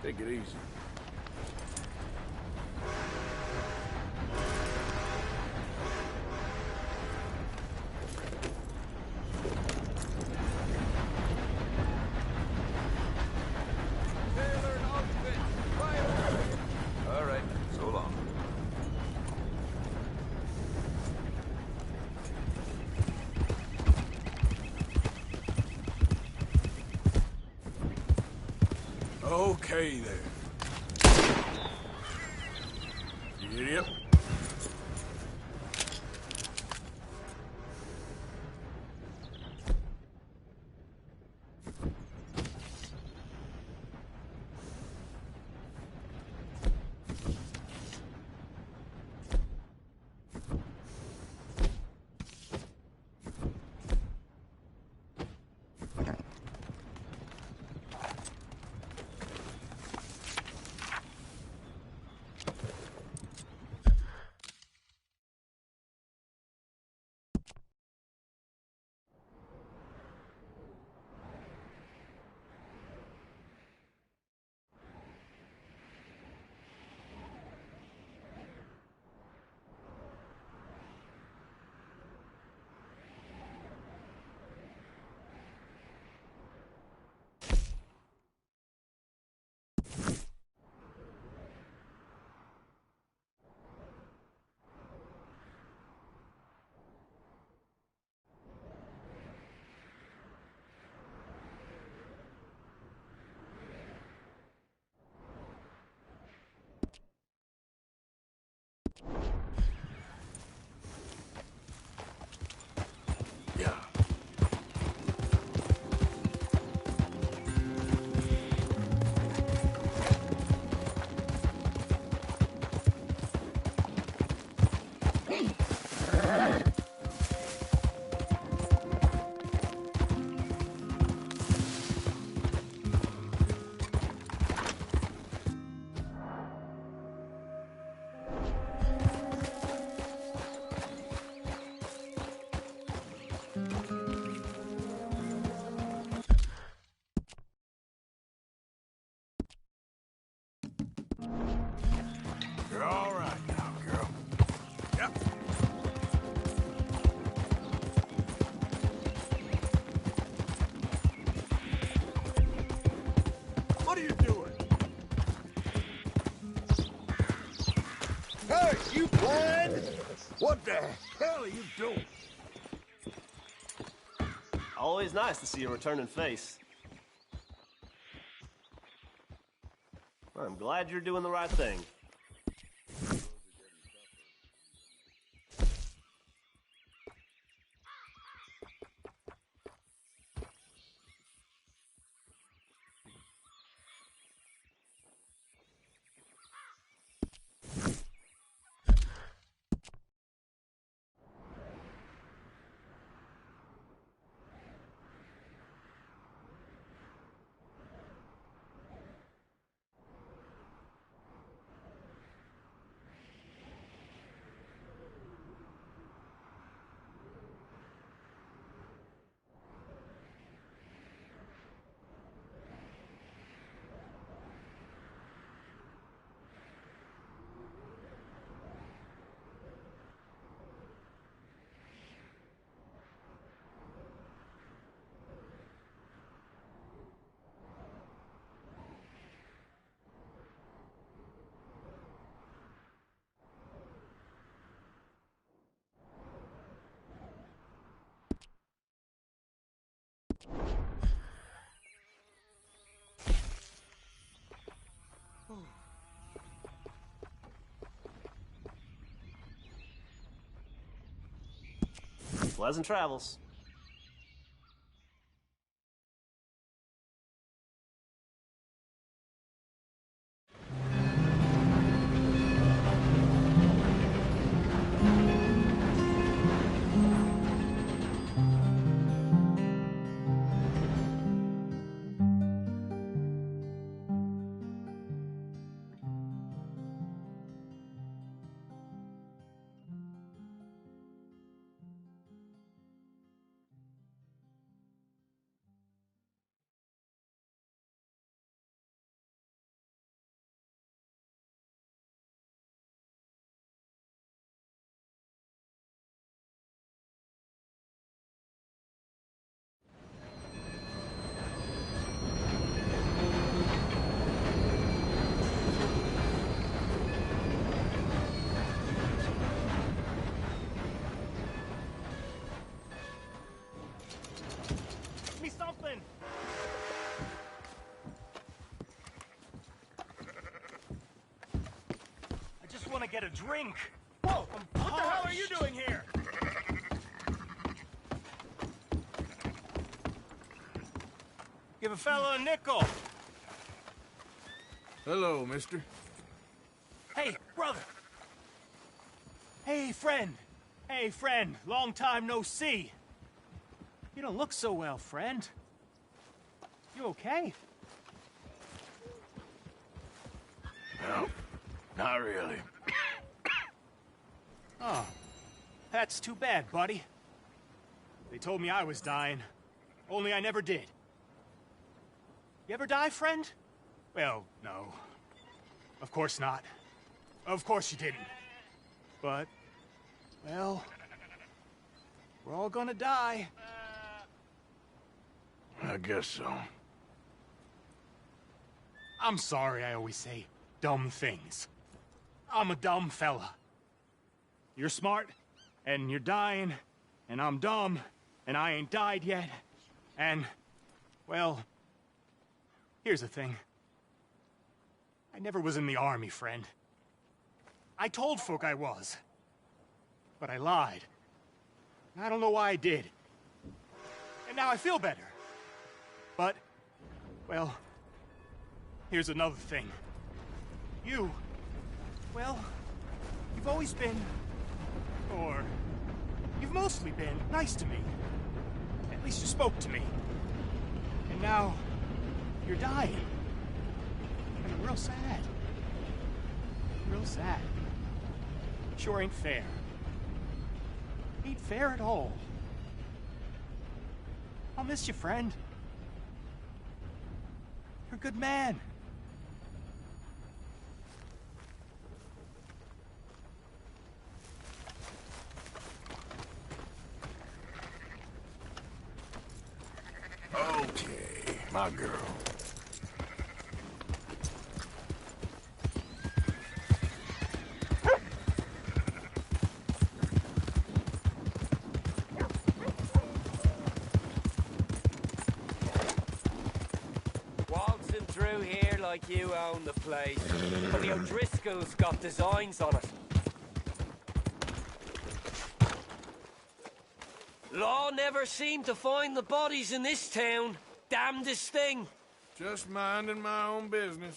Take it easy. All right, so long. Okay there. You idiot. Yeah. You're all right now, girl. Yep. What are you doing? Hey, you blind? What the hell are you doing? Always nice to see a returning face. I'm glad you're doing the right thing. Pleasant travels. just want to get a drink. Whoa! What the hell are you doing here? Give a fella a nickel. Hello, mister. Hey, brother. Hey, friend. Hey, friend. Long time no see. You don't look so well, friend. You okay? No, not really. Oh, that's too bad, buddy. They told me I was dying, only I never did. You ever die, friend? Well, no. Of course not. Of course you didn't. But, well, we're all gonna die. I guess so. I'm sorry I always say dumb things. I'm a dumb fella. You're smart, and you're dying, and I'm dumb, and I ain't died yet. And, well, here's the thing. I never was in the army, friend. I told folk I was. But I lied. I don't know why I did. And now I feel better. But, well, here's another thing. You, well, you've always been, or you've mostly been, nice to me. At least you spoke to me. And now, you're dying. And I'm real sad. Real sad. Sure ain't fair. Ain't fair at all. I'll miss you, friend. You're a good man. Okay, my girl. Waltzing through here like you own the place. But the O'Driscoll's got designs on it. Law never seemed to find the bodies in this town. Damnedest thing. Just minding my own business.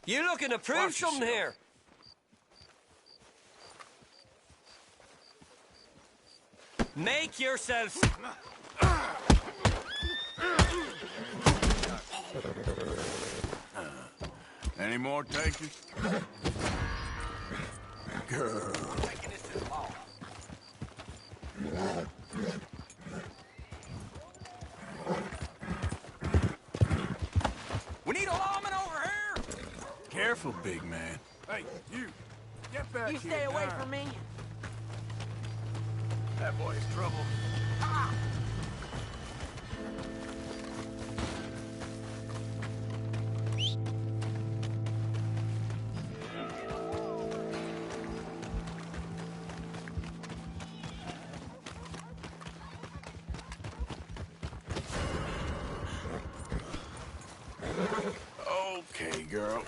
You looking to prove Watch something yourself. here? Make yourself... Any more takers? Girl. We need a lawman over here! Careful, big man. Hey, you! Get back You here stay away now. from me. That boy's trouble. Okay, girl.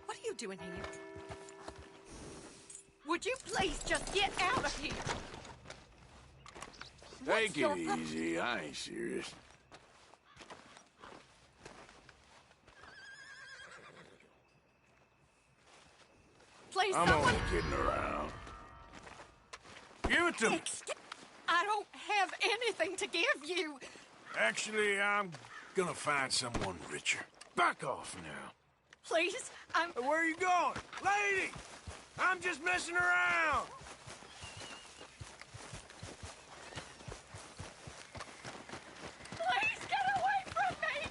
What are you doing here? Would you please just get out of here? What's Take your it easy. I ain't serious. Please, I'm someone... only kidding around. Give it to me. I don't have anything to give you. Actually, I'm Gonna find someone richer. Back off now. Please, I'm... Hey, where are you going? Lady! I'm just messing around! Please get away from me!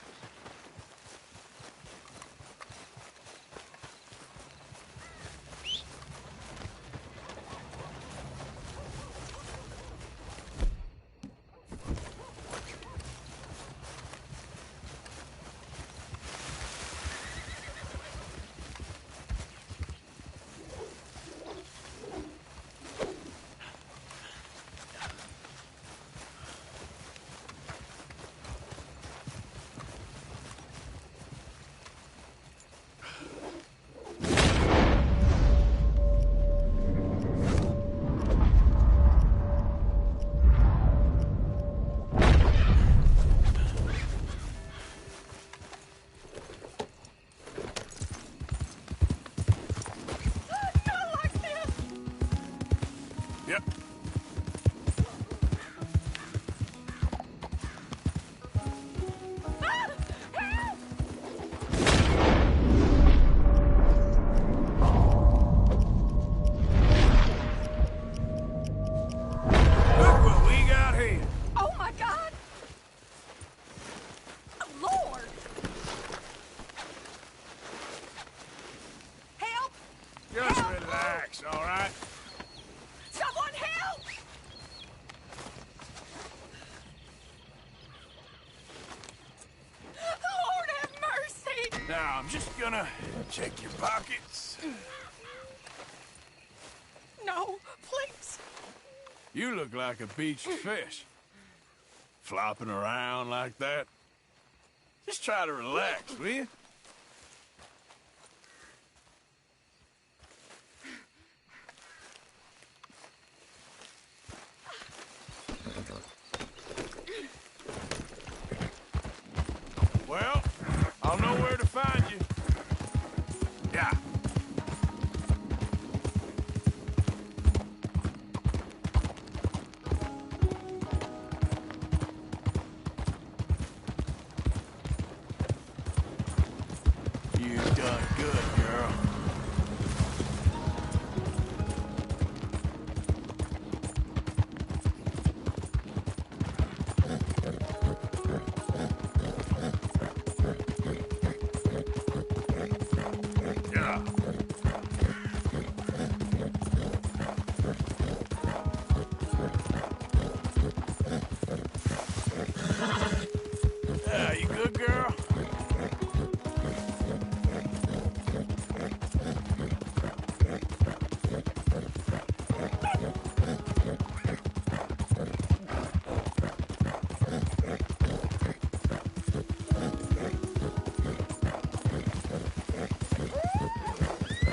Yep. Look what we got here. Oh my God! Lord! Help! Just Help! relax, all right? Someone help! Lord have mercy! Now, I'm just gonna check your pockets. No, please. You look like a beached fish. Flopping around like that. Just try to relax, will you? Well, I'll know where to find you. Yeah. You've done good, girl. Yeah. Yeah, you good, girl?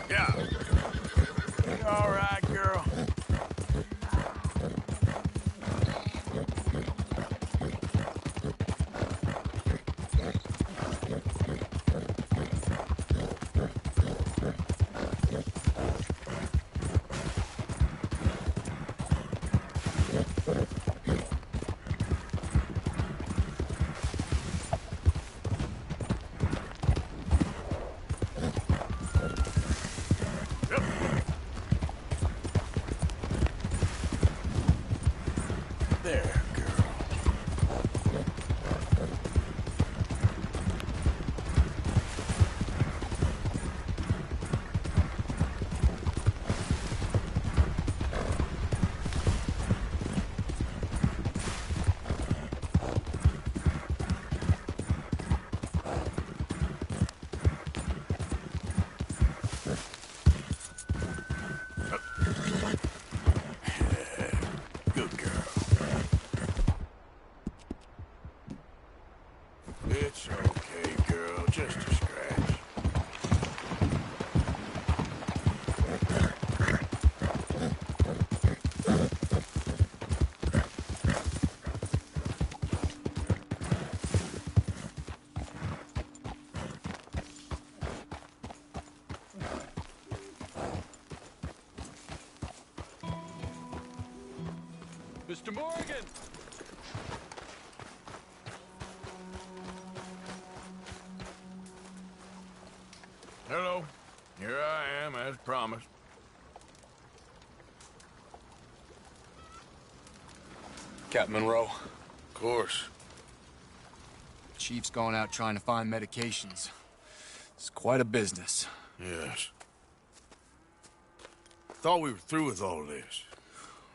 Yeah. You all right, girl? Yep. There, girl. Good girl. It's okay, girl. Just a scratch. Mr. Morgan! Here I am, as promised. Captain Monroe. Of course. Chief's gone out trying to find medications. It's quite a business. Yes. Thought we were through with all this.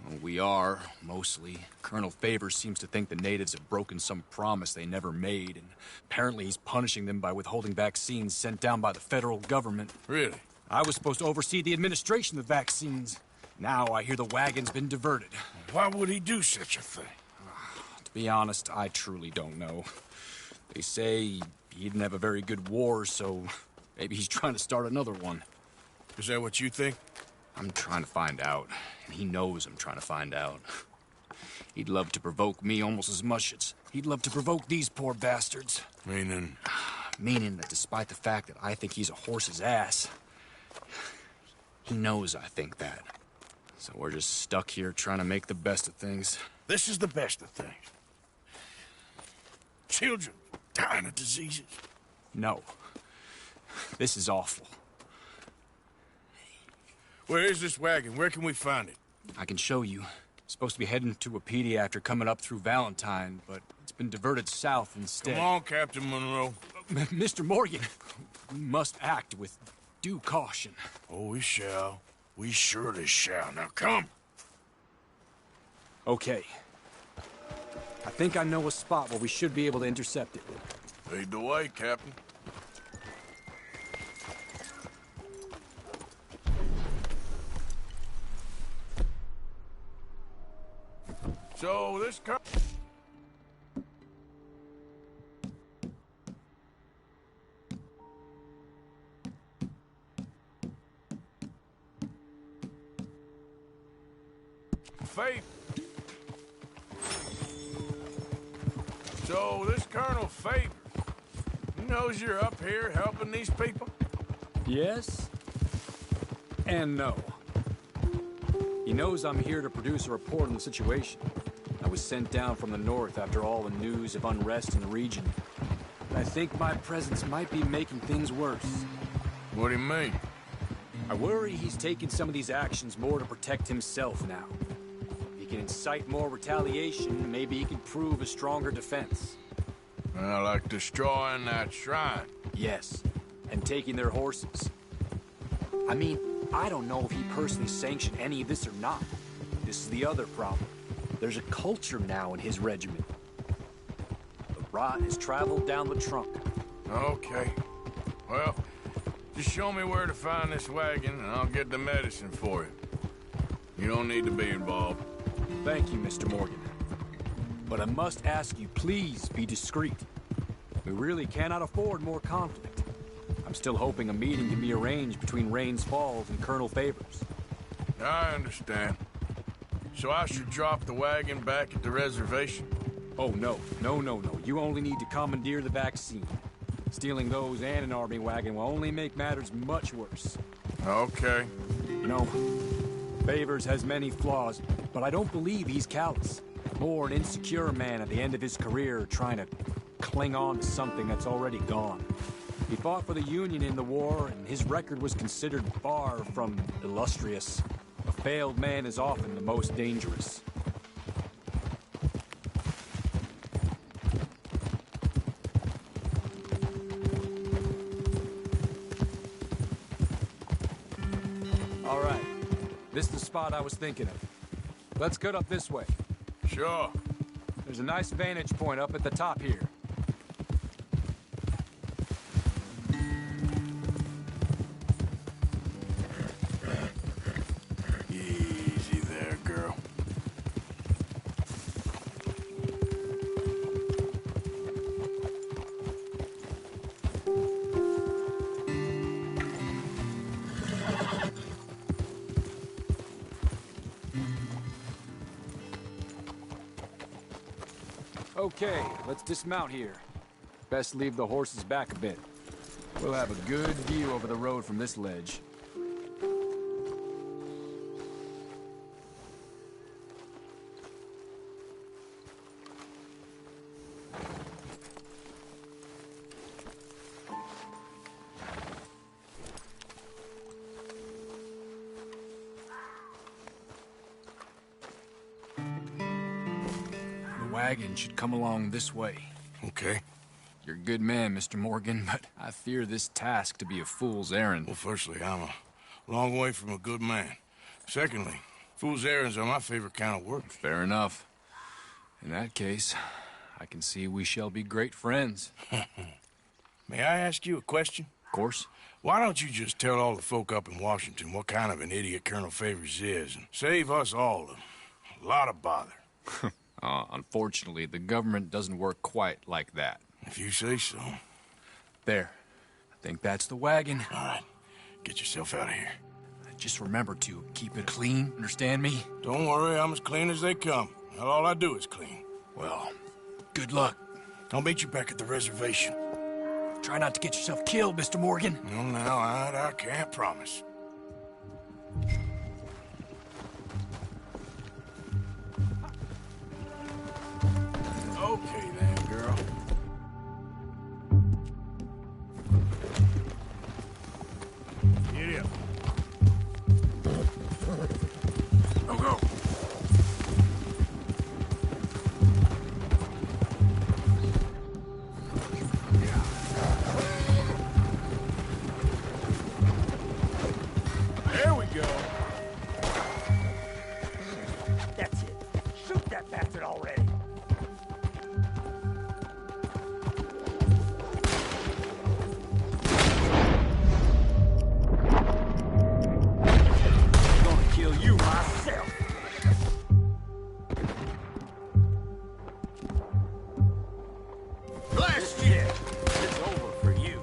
Well, we are, mostly. Colonel Favors seems to think the natives have broken some promise they never made, and apparently he's punishing them by withholding vaccines sent down by the federal government. Really? I was supposed to oversee the administration of vaccines. Now I hear the wagon's been diverted. Why would he do such a thing? To be honest, I truly don't know. They say he didn't have a very good war, so maybe he's trying to start another one. Is that what you think? I'm trying to find out, and he knows I'm trying to find out. He'd love to provoke me almost as much as he'd love to provoke these poor bastards. Meaning? Meaning that despite the fact that I think he's a horse's ass, he knows I think that. So we're just stuck here trying to make the best of things. This is the best of things. Children dying of diseases. No. This is awful. Where is this wagon? Where can we find it? I can show you. It's supposed to be heading to Wapiti after coming up through Valentine, but it's been diverted south instead. Come on, Captain Monroe. Mr. Morgan, we must act with due caution. Oh, we shall. We surely shall. Now come. Okay. I think I know a spot where we should be able to intercept it. Lead the way, Captain. So this car... Faith. So this Colonel Favors, he knows you're up here helping these people? Yes and no. He knows I'm here to produce a report on the situation. I was sent down from the north after all the news of unrest in the region. I think my presence might be making things worse. What do you mean? I worry he's taking some of these actions more to protect himself now. If he can incite more retaliation, maybe he can prove a stronger defense. Like destroying that shrine. Yes, and taking their horses. I mean, I don't know if he personally sanctioned any of this or not. This is the other problem. There's a culture now in his regiment. The rot has traveled down the trunk. Okay. Well, just show me where to find this wagon, and I'll get the medicine for you. You don't need to be involved. Thank you, Mr. Morgan. But I must ask you, please be discreet. We really cannot afford more conflict. I'm still hoping a meeting can be arranged between Rains Falls and Colonel Favors. I understand. So I should drop the wagon back at the reservation? Oh, no. No. You only need to commandeer the vaccine. Stealing those and an army wagon will only make matters much worse. Okay. You know, Favors has many flaws, but I don't believe he's callous. More an insecure man at the end of his career trying to cling on to something that's already gone. He fought for the Union in the war, and his record was considered far from illustrious. A failed man is often the most dangerous. All right. This is the spot I was thinking of. Let's get up this way. Sure. There's a nice vantage point up at the top here. Easy there, girl. Okay, let's dismount here. Best leave the horses back a bit. We'll have a good view over the road from this ledge. wagon should come along this way. Okay. You're a good man, Mr. Morgan, but I fear this task to be a fool's errand. Well, firstly, I'm a long way from a good man. Secondly, fool's errands are my favorite kind of work. Fair enough. In that case, I can see we shall be great friends. May I ask you a question? Of course. Why don't you just tell all the folk up in Washington what kind of an idiot Colonel Favors is and save us all a lot of bother? Unfortunately, the government doesn't work quite like that. If you say so. There. I think that's the wagon. All right. Get yourself out of here. Just remember to keep it clean, understand me? Don't worry, I'm as clean as they come. Not all I do is clean. Well, good luck. I'll meet you back at the reservation. Try not to get yourself killed, Mr. Morgan. No, now, I can't promise. Okay then, girl. Get up. Go, go. There we go. That's it. Shoot that bastard already. I'm gonna kill you myself. Blast you! It's over for you.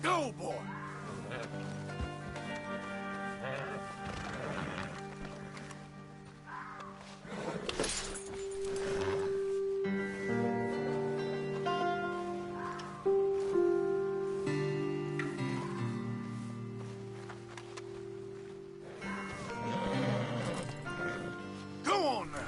Go, boy! Go on now!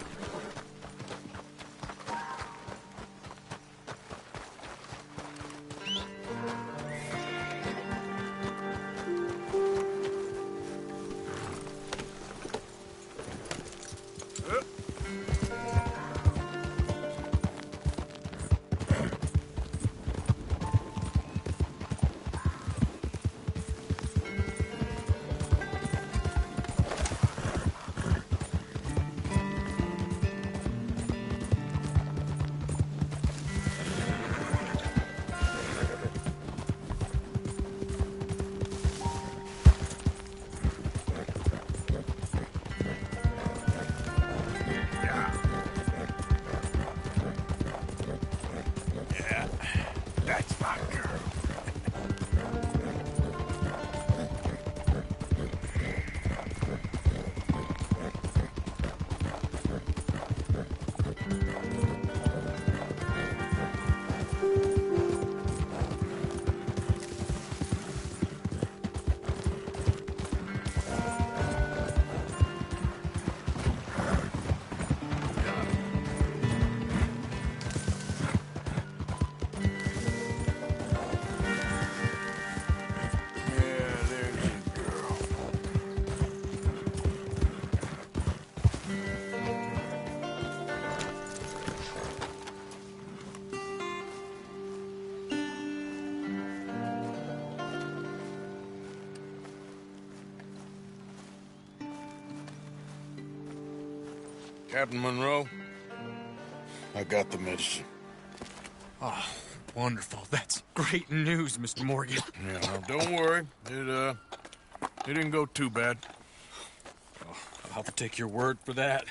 Captain Monroe, I got the medicine. Oh, wonderful. That's great news, Mr. Morgan. Yeah, well, don't worry. It didn't go too bad. Oh, I'll have to take your word for that.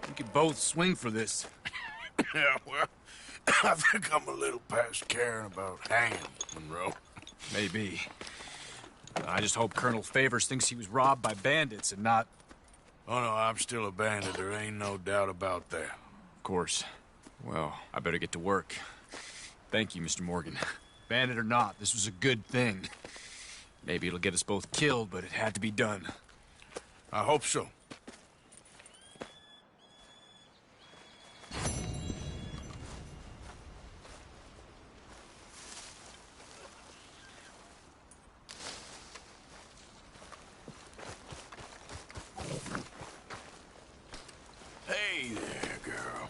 We could both swing for this. Yeah, well, I think I'm a little past caring about hanging, Monroe. Maybe. I just hope Colonel Favors thinks he was robbed by bandits and not... Oh, no, I'm still a bandit. There ain't no doubt about that. Of course. Well, I better get to work. Thank you, Mr. Morgan. Bandit or not, this was a good thing. Maybe it'll get us both killed, but it had to be done. I hope so. Hey there, girl.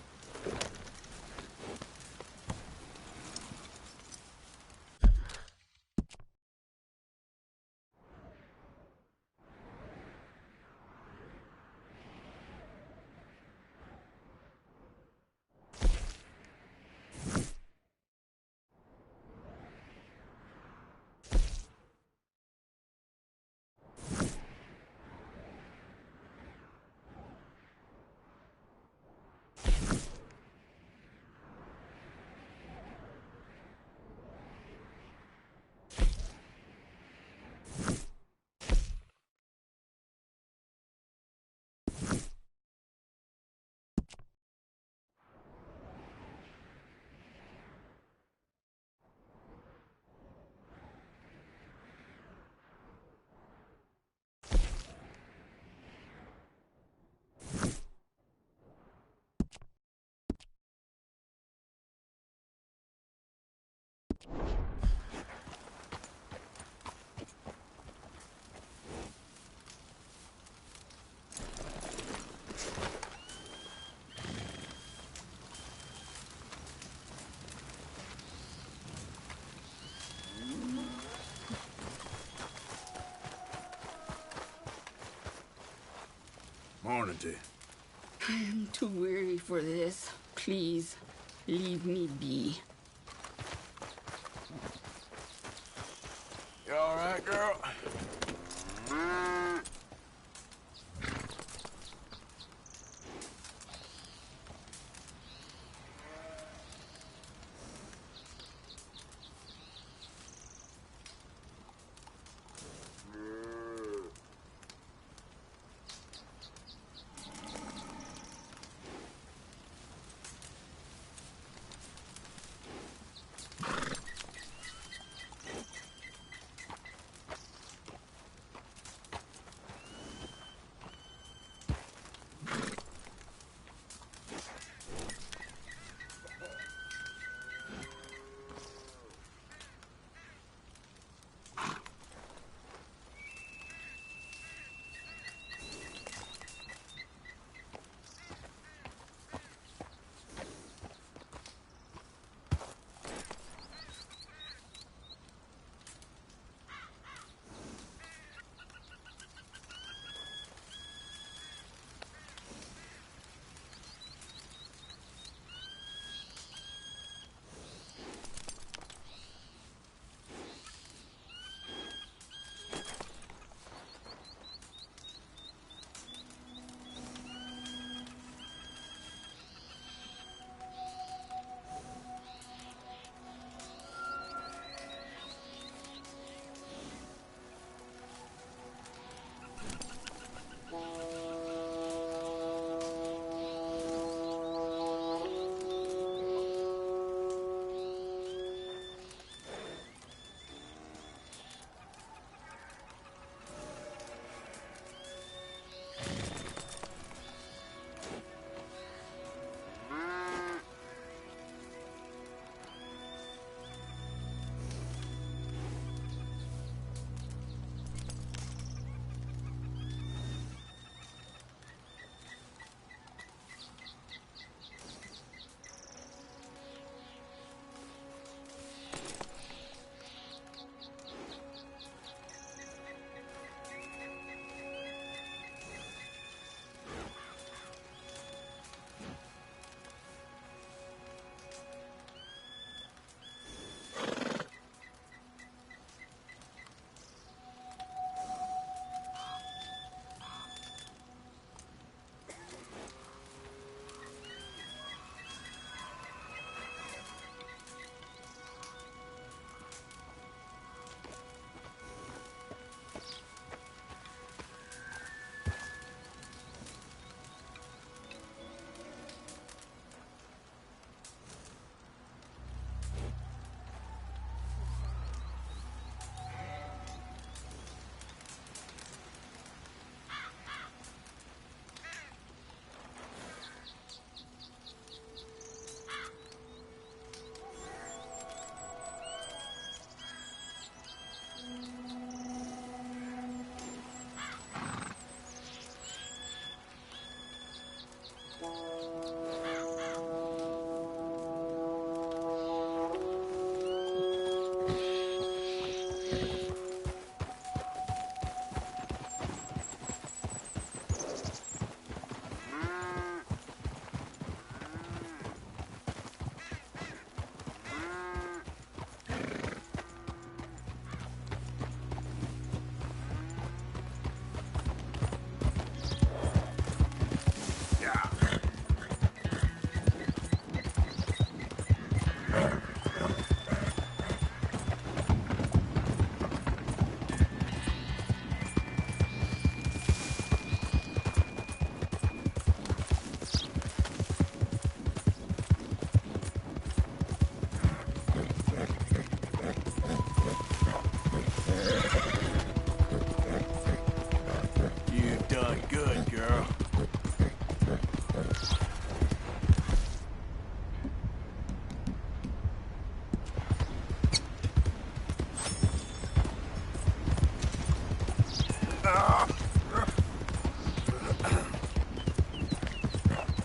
Morning to you. I'm too weary for this. Please, leave me be. You all right, girl?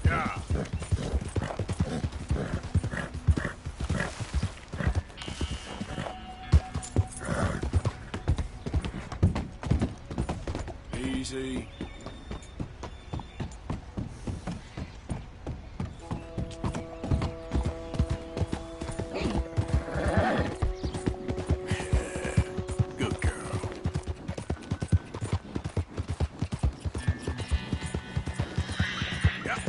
Yeah. Easy. Good girl. Yeah.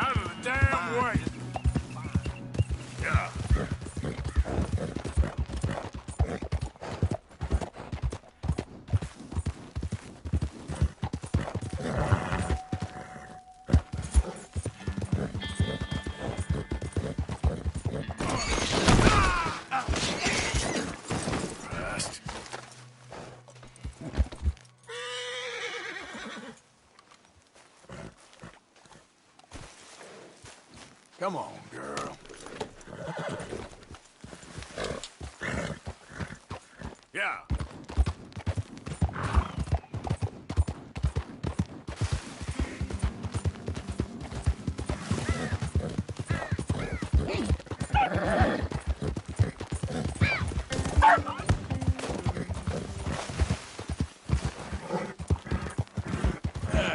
Out of the damn way. Yeah. Rest. Come on, girl. Yeah.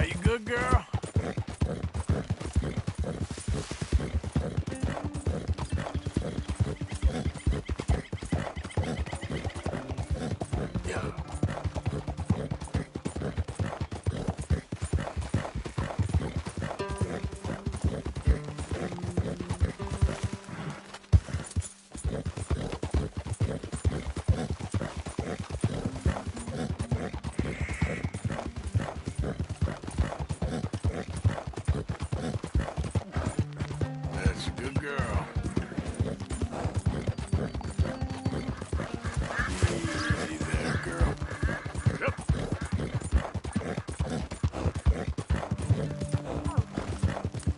You good, girl? Yeah. That's a good girl. Easy there, girl. Yep.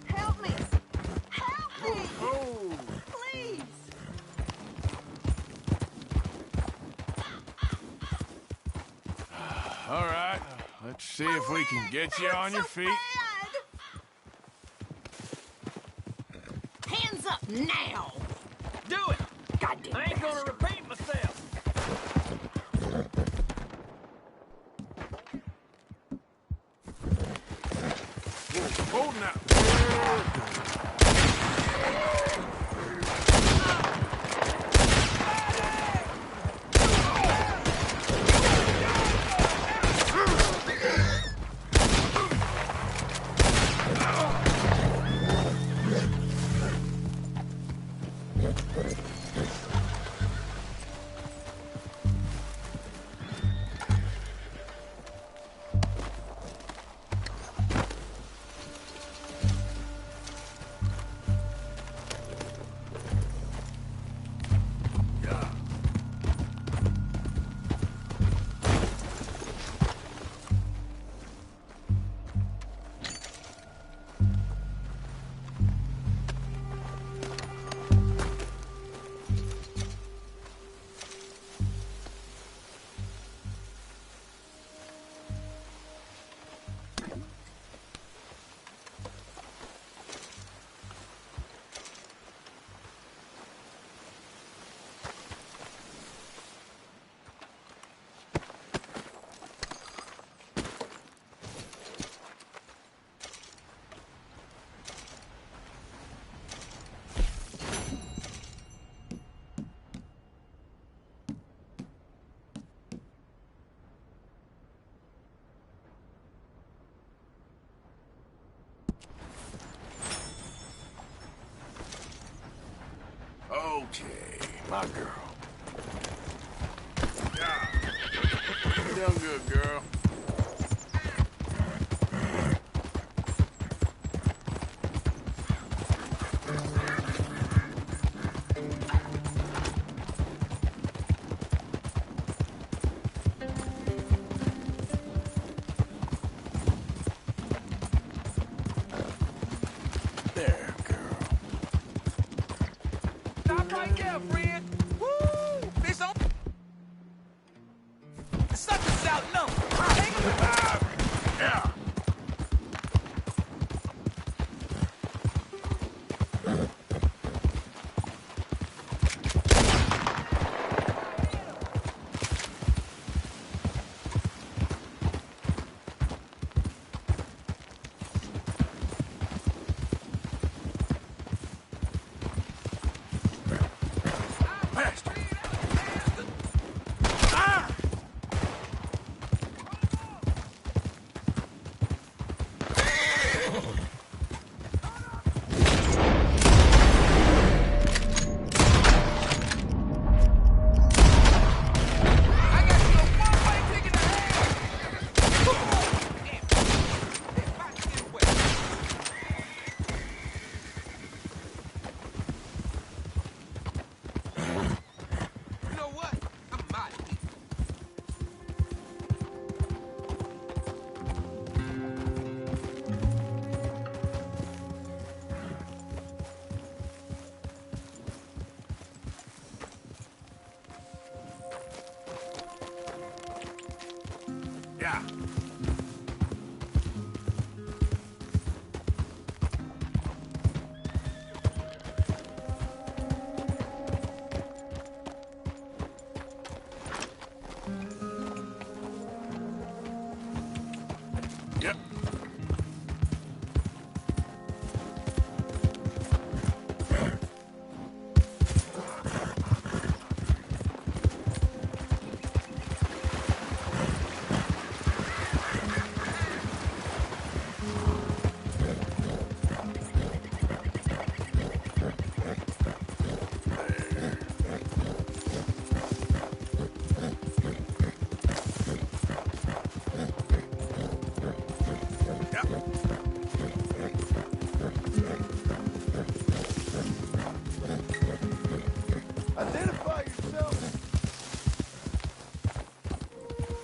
Help me! Help me! Please! All right. Let's see if we can get you on your feet. Hands up now! Do it! Goddamn! I ain't gonna repeat myself. Hold now. Okay, my girl. Yeah. done good, girl. There, girl. Stop right there, friend. Woo! This on. The sucker's out low. Yeah. Yeah. Yep. Identify yourself.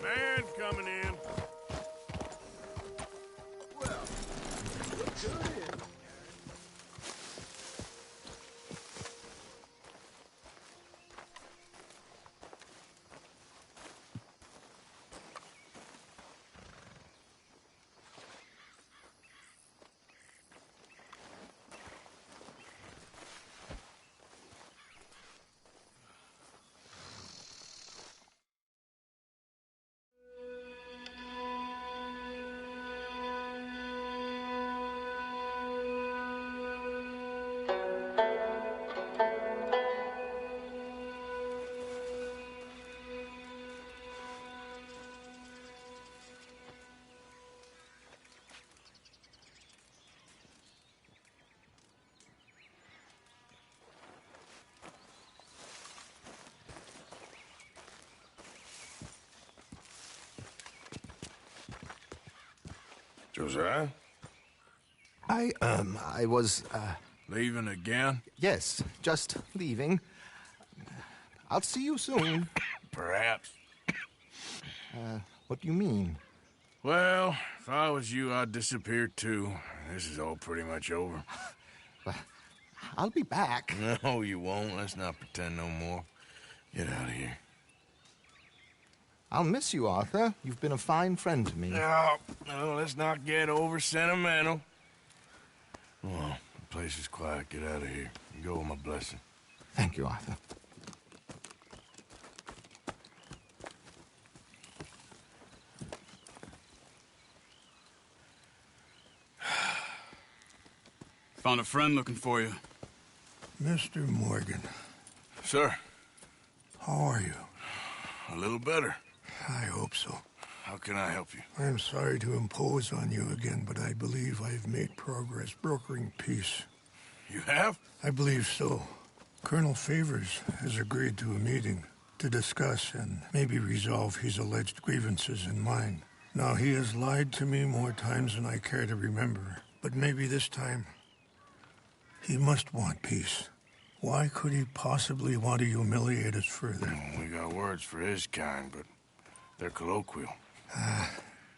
Man coming in. Well, good. Josiah? I was, Leaving again? yes, just leaving. I'll see you soon. Perhaps. What do you mean? Well, if I was you, I'd disappear too. This is all pretty much over. I'll be back. No, you won't. Let's not pretend no more. Get out of here. I'll miss you, Arthur. You've been a fine friend to me. No, let's not get over sentimental. Well, the place is quiet. Get out of here. You go with my blessing. Thank you, Arthur. Found a friend looking for you. Mr. Morgan. Sir. How are you? A little better. I hope so. How can I help you? I'm sorry to impose on you again, but I believe I've made progress brokering peace. You have? I believe so. Colonel Favors has agreed to a meeting to discuss and maybe resolve his alleged grievances and mine. Now, he has lied to me more times than I care to remember, but maybe this time he must want peace. Why could he possibly want to humiliate us further? We got words for his kind, but they're colloquial.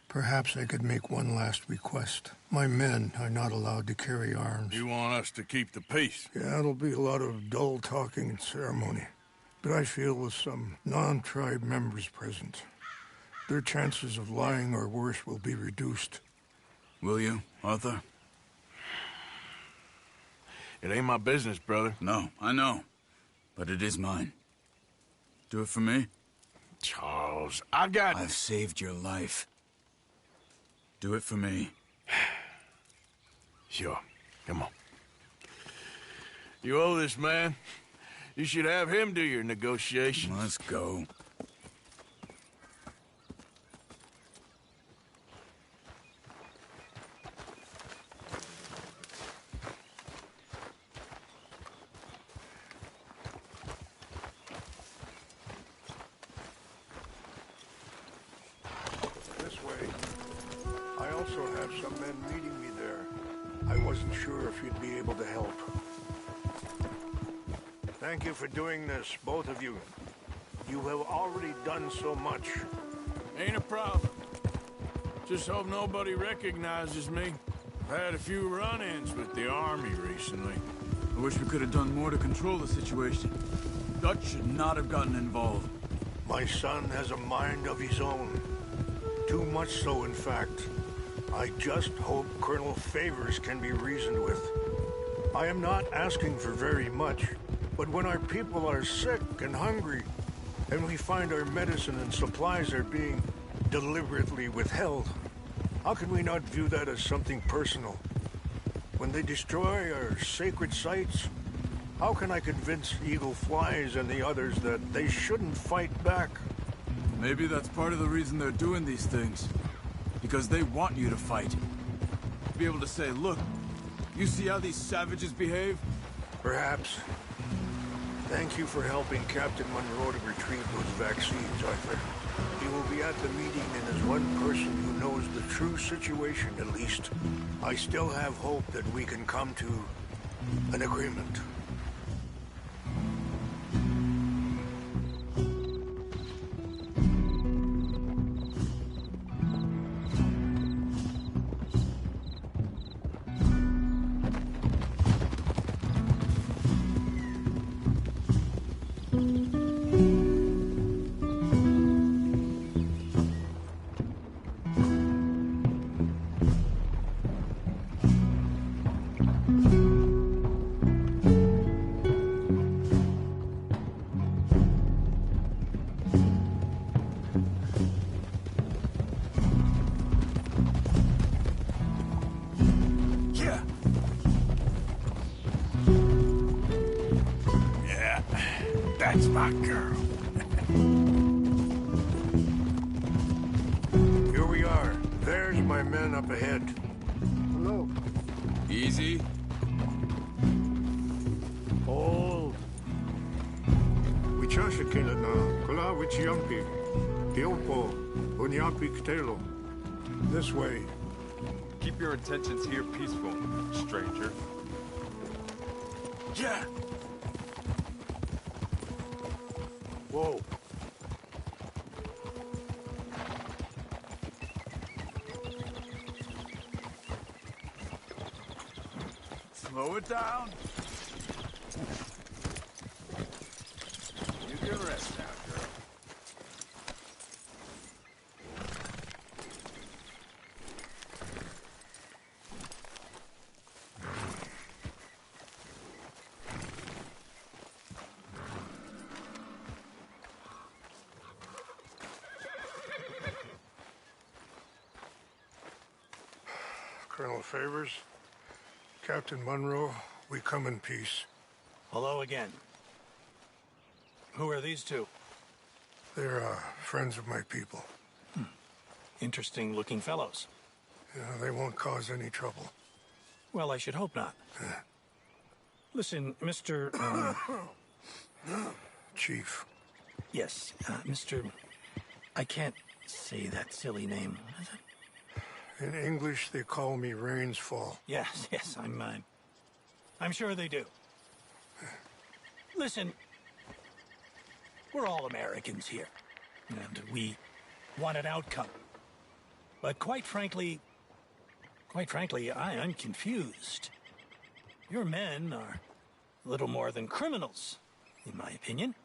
Perhaps I could make one last request. My men are not allowed to carry arms. You want us to keep the peace? Yeah, it'll be a lot of dull talking and ceremony. But I feel with some non-tribe members present, their chances of lying or worse will be reduced. Will you, Arthur? It ain't my business, brother. No, I know. But it is mine. Do it for me? Charles, I've saved your life. Do it for me. Sure. Come on. You owe this man. You should have him do your negotiations. Let's go. This way. I also have some men meeting me there. I wasn't sure if you'd be able to help. Thank you for doing this, both of you. You have already done so much. Ain't a problem. Just hope nobody recognizes me. I've had a few run-ins with the army recently. I wish we could have done more to control the situation. Dutch should not have gotten involved. My son has a mind of his own. Too much so, in fact. I just hope Colonel Favors can be reasoned with. I am not asking for very much, but when our people are sick and hungry, and we find our medicine and supplies are being deliberately withheld, how can we not view that as something personal? When they destroy our sacred sites, how can I convince Eagle Flies and the others that they shouldn't fight back? Maybe that's part of the reason they're doing these things. Because they want you to fight. To be able to say, look, you see how these savages behave? Perhaps. Thank you for helping Captain Monroe to retrieve those vaccines, Arthur. He will be at the meeting and is one person who knows the true situation, at least. I still have hope that we can come to an agreement. That's my girl. Here we are. There's my men up ahead. Hello. Easy. Hold. Wichashakina na kula wichiampi. Diopo unyapi ktelo. This way. Keep your intentions here peaceful, stranger. Yeah. Whoa. Slow it down. You can rest now, girl. Colonel Favors, Captain Monroe, we come in peace. Hello again. Who are these two? They're friends of my people. Interesting looking fellows. Yeah, they won't cause any trouble. Well, I should hope not. Listen, Mr. Chief. Yes, Mr... I can't say that silly name. What is it? In English, they call me Rainsfall. Yes, I'm sure they do. Listen, we're all Americans here, and we want an outcome. But quite frankly, I'm confused. Your men are little more than criminals, in my opinion.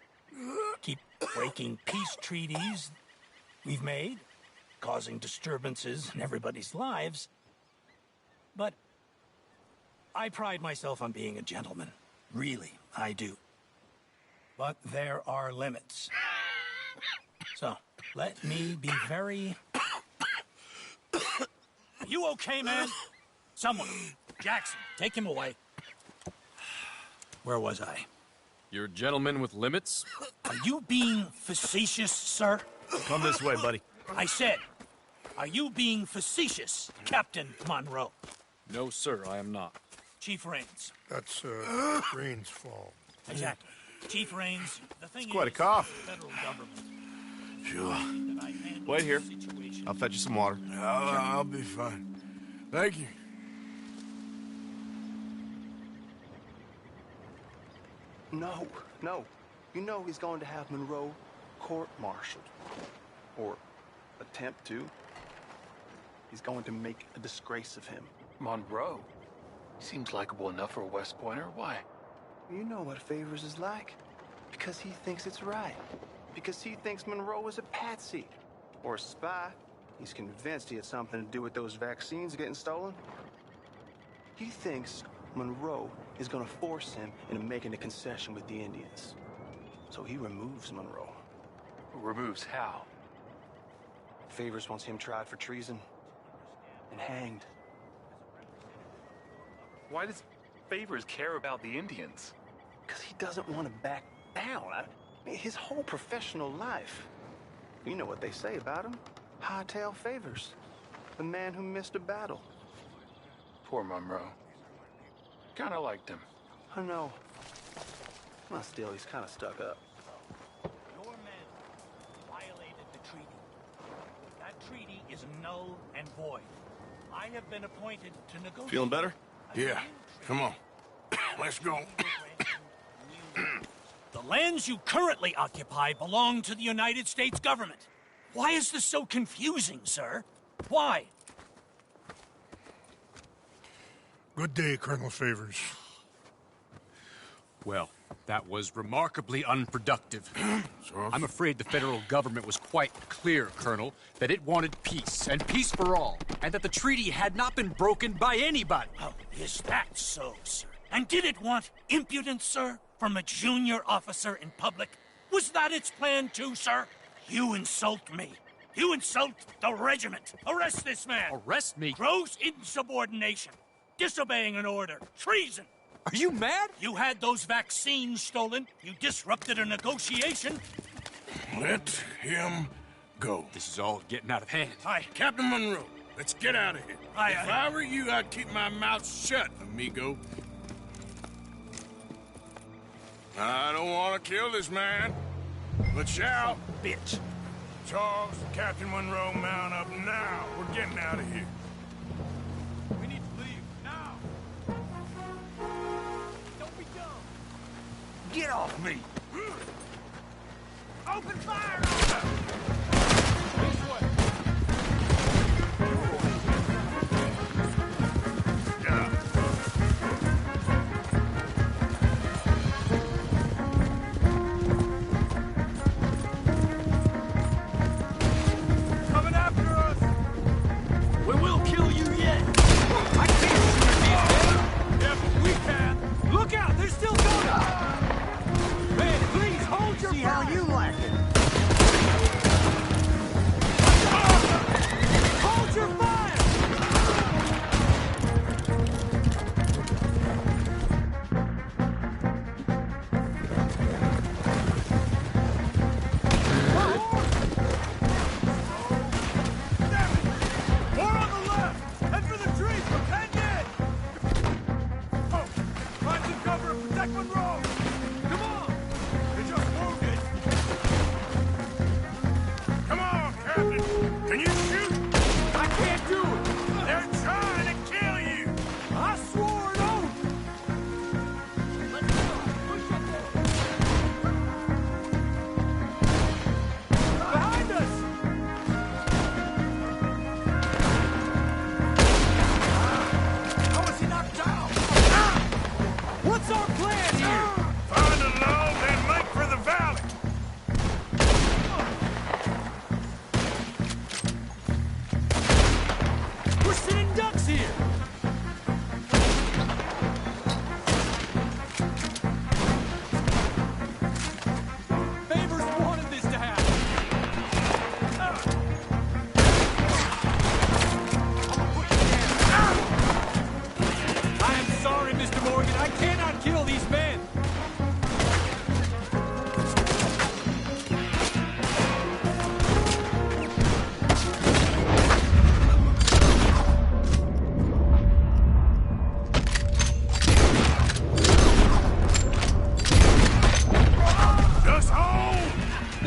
Keep breaking peace treaties we've made, causing disturbances in everybody's lives. But I pride myself on being a gentleman. Really, I do. But there are limits. So, let me be very... You okay, man? Someone. Jackson, take him away. Where was I? You're a gentleman with limits? Are you being facetious, sir? Come this way, buddy. I said, are you being facetious, Captain Monroe? No, sir, I am not. Chief Rains. That's, Rains' fault. Exactly. Chief Rains, the thing It's quite a is, cough. the federal government... Sure. Wait here. I'll fetch you some water. I'll be fine. Thank you. No. You know he's going to have Monroe court-martialed. Or attempt to. He's going to make a disgrace of him. Monroe? He seems likable enough for a West Pointer. Why? You know what Favors is like. Because he thinks it's right. Because he thinks Monroe is a patsy. Or a spy. He's convinced he had something to do with those vaccines getting stolen. He thinks Monroe is going to force him into making a concession with the Indians. So he removes Monroe. Removes how? Favors wants him tried for treason and hanged. Why does Favors care about the Indians? Because he doesn't want to back down. His whole professional life. You know what they say about him. Hightail Favors. The man who missed a battle. Poor Monroe. Kinda liked him. I know. Well, still, he's kind of stuck up. Your men violated the treaty. That treaty is null and void. I have been appointed to negotiate... Feeling better? Yeah. Come on. Let's go. The lands you currently occupy belong to the United States government. Why is this so confusing, sir? Why? Good day, Colonel Favors. Well, that was remarkably unproductive. I'm afraid the federal government was quite clear, Colonel, that it wanted peace, and peace for all, and that the treaty had not been broken by anybody. Oh, is that so, sir? And did it want impudence, sir, from a junior officer in public? Was that its plan too, sir? You insult me. You insult the regiment. Arrest this man. Arrest me? Gross insubordination. Disobeying an order. Treason. Are you mad? You had those vaccines stolen. You disrupted a negotiation. Let him go. This is all getting out of hand. Aye. Captain Monroe, let's get out of here. Aye, if I were you, I'd keep my mouth shut, amigo. I don't want to kill this man, but shall. Bitch. Charles, Captain Monroe, mount up now. We're getting out of here. We need to leave now. Don't be dumb. Get off me! Open fire on them! This way. Coming after us! We will kill you yet! I can't shoot these men! Yeah, but we can! Look out! They're still going! Man, please hold your See how fire! you like it.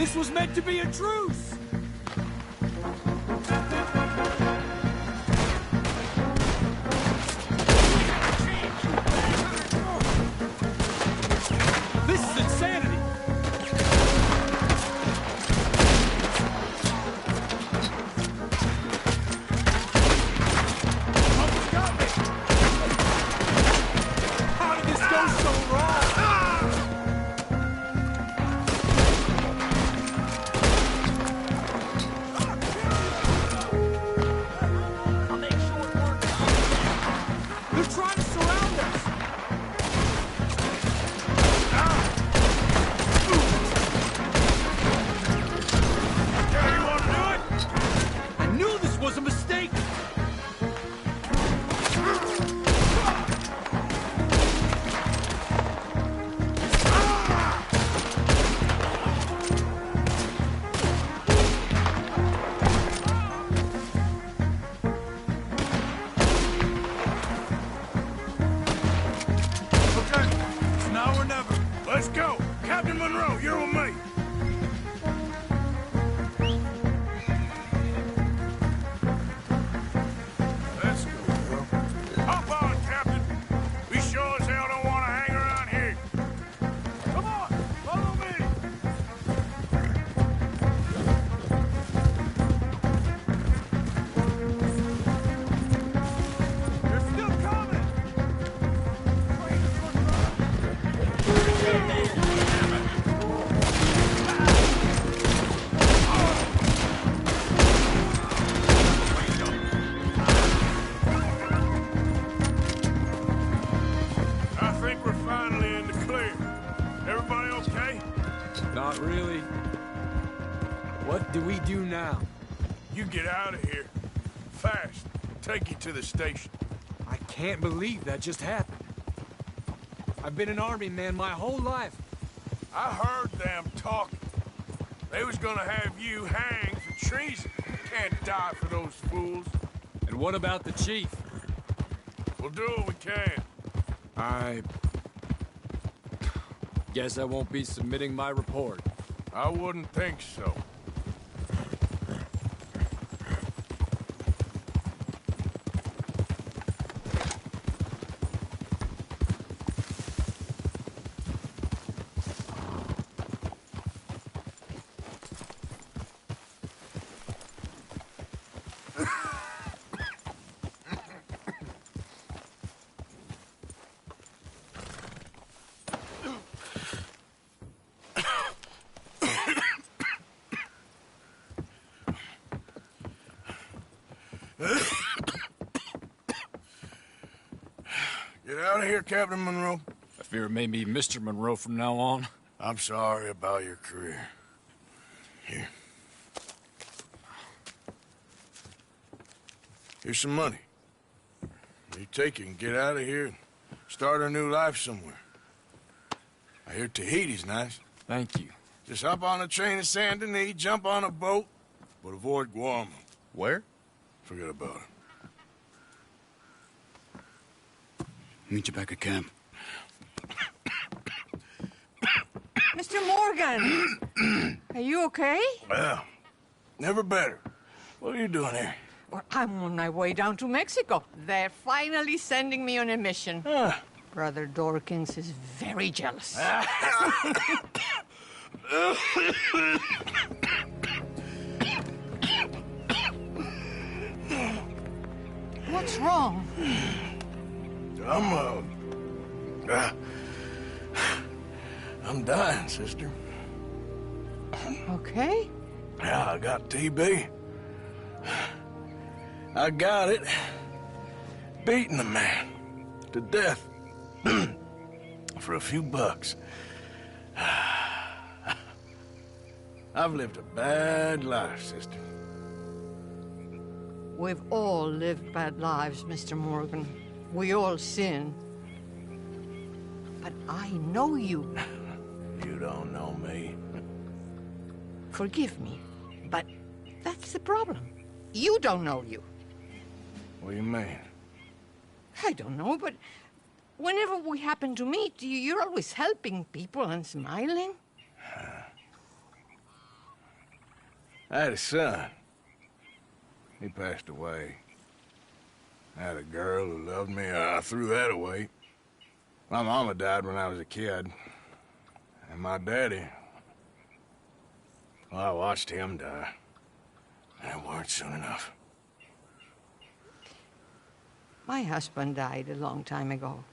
This was meant to be a truce! This is insanity! How did this go so wrong? They're trying to surround us! Yeah, you want to do it? I knew this was a mistake! Okay, it's now or never. Let's go. Captain Monroe, you're with me. Let's go, bro. Hop on, Captain. We sure as hell don't want to hang around here. Come on, follow me. They're still coming. I think we're finally in the clear. Everybody okay? Not really. What do we do now? You get out of here. Fast. Take you to the station. I can't believe that just happened. I've been an army man my whole life. I heard them talking. They was gonna have you hanged for treason. Can't die for those fools. And what about the chief? We'll do what we can. I guess I won't be submitting my report. I wouldn't think so. Get out of here, Captain Monroe. I fear it may be Mr. Monroe from now on. I'm sorry about your career. Here. Here's some money. You take it and get out of here and start a new life somewhere. I hear Tahiti's nice. Thank you. Just hop on a train to Saint Denis, jump on a boat, but avoid Guam. Where? Forget about it. Meet you back at camp. Mr. Morgan! Are you okay? Well, never better. What are you doing here? Well, I'm on my way down to Mexico. They're finally sending me on a mission. Brother Dorkins is very jealous. What's wrong? I'm dying, sister. Okay? Yeah, I got TB. I got it. Beating a man to death for a few bucks. I've lived a bad life, sister. We've all lived bad lives, Mr. Morgan. We all sin. But I know you. You don't know me. Forgive me, but that's the problem. You don't know you. What do you mean? I don't know, but whenever we happen to meet, you're always helping people and smiling. I had a son. He passed away. I had a girl who loved me. I threw that away. My mama died when I was a kid. And my daddy... Well, I watched him die. And it weren't soon enough. My husband died a long time ago.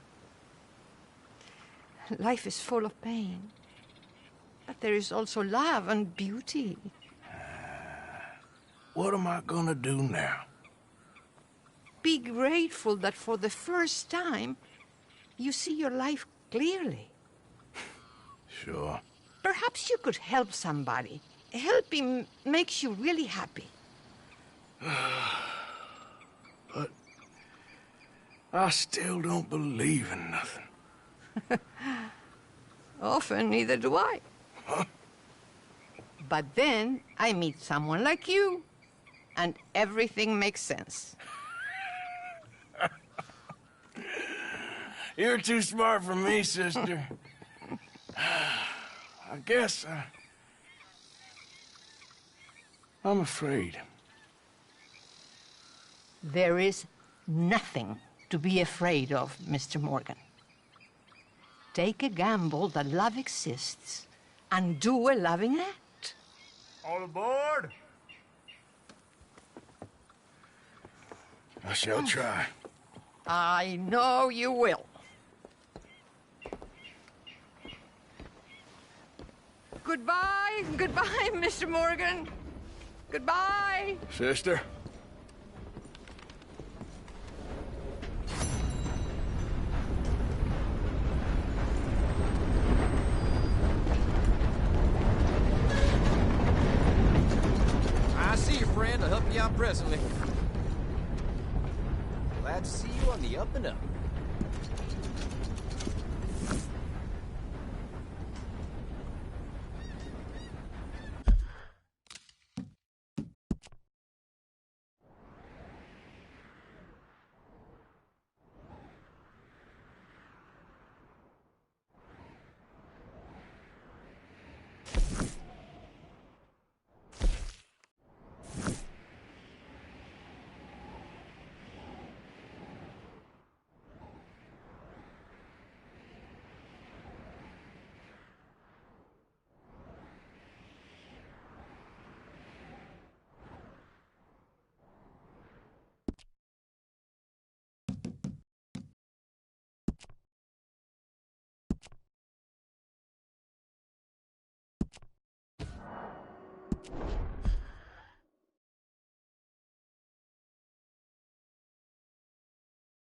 Life is full of pain. But there is also love and beauty. What am I gonna do now? Be grateful that for the first time, you see your life clearly. Sure. Perhaps you could help somebody. Helping makes you really happy. But I still don't believe in nothing. Often, neither do I. Huh? But then I meet someone like you, and everything makes sense. You're too smart for me, sister. I guess I'm afraid. There is nothing to be afraid of, Mr. Morgan. Take a gamble that love exists and do a loving act. All aboard! I shall try. I know you will. Goodbye, goodbye, Mr. Morgan. Goodbye. Sister? I see you, friend. I'll help you out presently. Glad to see you on the up and up.